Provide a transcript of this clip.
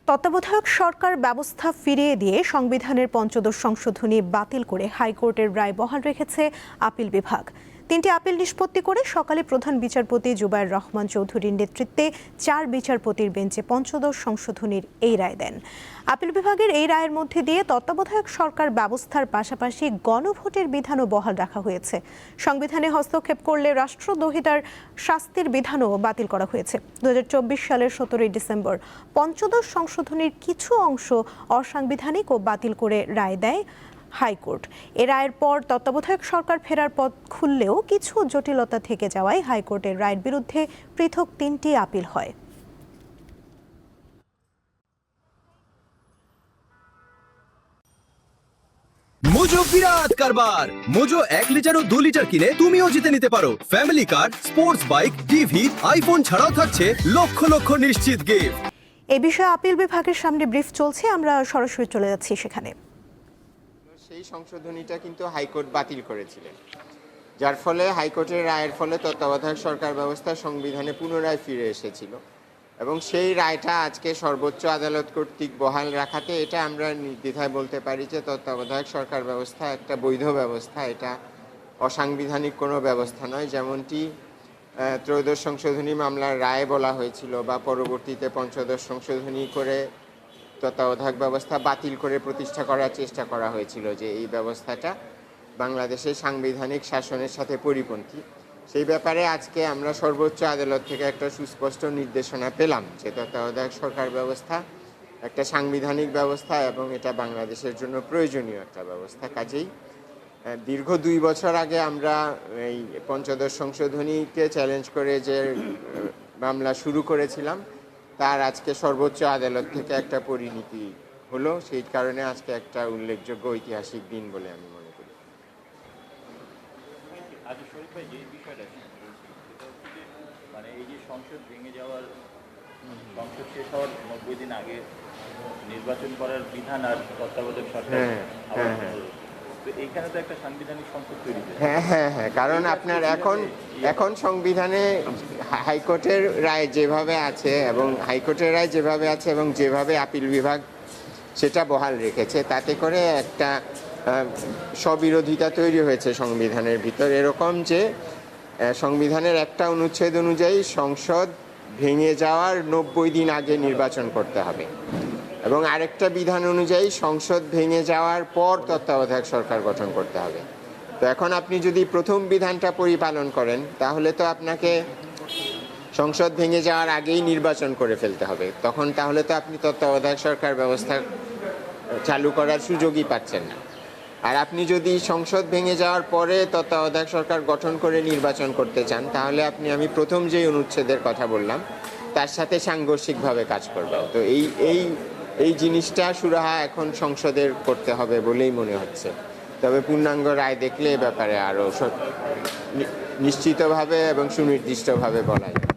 তত্ত্বাবধায়ক সরকার ব্যবস্থা ফিরিয়ে দিয়ে সংবিধানের পঞ্চদশ সংশোধনী বাতিল করে হাইকোর্টের রায় বহাল রেখেছে আপিল বিভাগ। 3টি আপিল নিষ্পত্তি করে সকালে প্রধান বিচারপতি জুবায়ের রহমান চৌধুরীর নেতৃত্বে 4 বিচারপতির বেঞ্চে পঞ্চদশ সংশোধনীর এই রায় দেন। আপিল বিভাগের এই রায়ের মধ্যে দিয়ে তত্ত্বাবধায়ক সরকার ব্যবস্থার পাশাপাশি গণভোটের বিধানও বহাল রাখা হয়েছে। সংবিধানে হস্তক্ষেপ করলে রাষ্ট্রদ্রোহিতার শাস্তির বিধানও বাতিল করা হয়েছে। 2024 সালের 17 ডিসেম্বর পঞ্চদশ সংশোধনীর কিছু অংশ অসাংবিধানিক ও বাতিল করে রায় দেয় হাইকোর্ট। এ রায়ের পর তত্ত্বাবধায়ক সরকার ফেরার পথ খুললেও কিছু জটিলতা থেকে যাওয়ায় হাইকোর্টের রায়ের বিরুদ্ধে পৃথক 3টি আপিল হয়। মোজো বিরাট কারবার। মোজো 1 লিটার ও 2 লিটার কিনে তুমিও জিতে নিতে পারো ফ্যামিলি কার, স্পোর্টস বাইক, টিভি, আইফোন ছাড়াও থাকছে লক্ষ লক্ষ নিশ্চিত গিফট। এ বিষয়ে আপিল বিভাগের সামনে ব্রিফ চলছে, আমরা সরাসরি চলে যাচ্ছি সেখানে। সেই সংশোধনীটা কিন্তু হাইকোর্ট বাতিল করেছিলেন, যার ফলে হাইকোর্টের রায়ের ফলে তত্ত্বাবধায়ক সরকার ব্যবস্থা সংবিধানে পুনরায় ফিরে এসেছিল এবং সেই রায়টা আজকে সর্বোচ্চ আদালত কর্তৃক বহাল রাখাতে এটা আমরা নির্দ্বিধায় বলতে পারি যে তত্ত্বাবধায়ক সরকার ব্যবস্থা একটা বৈধ ব্যবস্থা, এটা অসাংবিধানিক কোনো ব্যবস্থা নয়। যেমনটি ত্রয়োদশ সংশোধনী মামলার রায়ে বলা হয়েছিল বা পরবর্তীতে পঞ্চদশ সংশোধনী করে তত্ত্বাবধায়ক ব্যবস্থা বাতিল করে প্রতিষ্ঠা করার চেষ্টা করা হয়েছিল যে এই ব্যবস্থাটা বাংলাদেশের সাংবিধানিক শাসনের সাথে পরিপন্থী। সেই ব্যাপারে আজকে আমরা সর্বোচ্চ আদালত থেকে একটা সুস্পষ্ট নির্দেশনা পেলাম যে তত্ত্বাবধায়ক সরকার ব্যবস্থা একটা সাংবিধানিক ব্যবস্থা এবং এটা বাংলাদেশের জন্য প্রয়োজনীয় একটা ব্যবস্থা। কাজেই দীর্ঘ 2 বছর আগে আমরা এই পঞ্চদশ সংশোধনীকে চ্যালেঞ্জ করে যে মামলা শুরু করেছিলাম তার আজকে সর্বোচ্চ আদালত থেকে একটা পরিণতি হলো। সেই কারণে আজকে একটা উল্লেখযোগ্য ঐতিহাসিক দিন বলে আমি মনে করি। মানে এই যে সংসদ ভেঙে যাওয়ার, সংসদ শেষ হওয়ার 90 দিন আগে নির্বাচন করার বিধান আর তত্ত্বাবধায়ক সরকার, তো এইখানে তো একটা সাংবিধানিক সংকট তৈরি হয়েছে। হ্যাঁ, কারণ আপনার এখন সংবিধানে হাইকোর্টের রায় যেভাবে আছে এবং যেভাবে আপিল বিভাগ সেটা বহাল রেখেছে, তাতে করে একটা স্ববিরোধিতা তৈরি হয়েছে সংবিধানের ভিতর। এরকম যে সংবিধানের একটা অনুচ্ছেদ অনুযায়ী সংসদ ভেঙে যাওয়ার 90 দিন আগে নির্বাচন করতে হবে এবং আরেকটা বিধান অনুযায়ী সংসদ ভেঙে যাওয়ার পর তত্ত্বাবধায়ক সরকার গঠন করতে হবে। তো এখন আপনি যদি প্রথম বিধানটা পরিপালন করেন তাহলে তো আপনাকে সংসদ ভেঙে যাওয়ার আগেই নির্বাচন করে ফেলতে হবে, তাহলে তো আপনি তত্ত্বাবধায়ক সরকার ব্যবস্থা চালু করার সুযোগই পাচ্ছেন না। আর আপনি যদি সংসদ ভেঙে যাওয়ার পরে তত্ত্বাবধায়ক সরকার গঠন করে নির্বাচন করতে চান তাহলে আমি প্রথম যে অনুচ্ছেদের কথা বললাম তার সাথে সাংঘর্ষিকভাবে কাজ করবে। তো এই জিনিসটা সুরাহা এখন সংসদের করতে হবে বলেই মনে হচ্ছে। তবে পূর্ণাঙ্গ রায় দেখলে এ ব্যাপারে আরও নিশ্চিতভাবে এবং সুনির্দিষ্টভাবে বলা যায়।